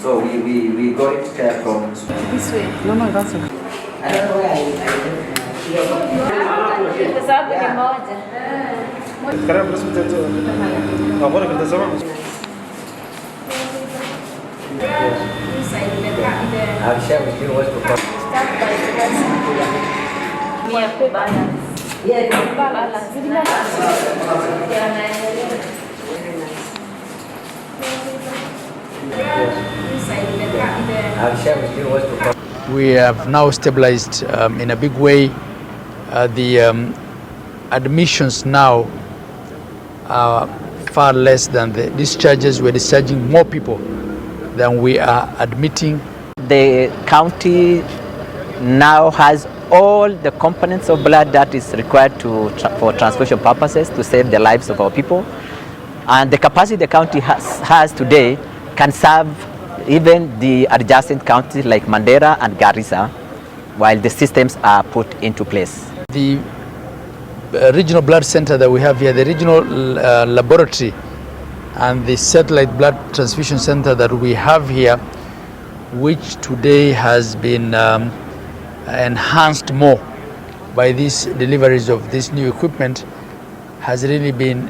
So we got it from This way. No, that's okay. I don't know where I Kwa sababu ni moja. Karibu basi mtoto. Bora kitazama. I'll share with you what's the problem. Start by balance. Yeah, Balance. I'll share with you what's the problem. We have now stabilized in a big way. The admissions now are far less than the discharges. We're discharging more people than we are admitting. The county now has all the components of blood that is required for transfusion purposes to save the lives of our people. And the capacity the county has today can serve even the adjacent counties like Mandera and Garissa, while the systems are put into place. The regional blood center that we have here, the regional laboratory and the satellite blood transfusion center that we have here, which today has been enhanced more by these deliveries of this new equipment, has really been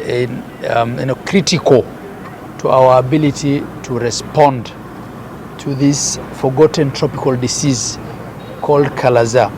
critical to our ability to respond to this forgotten tropical disease called Kala-azar.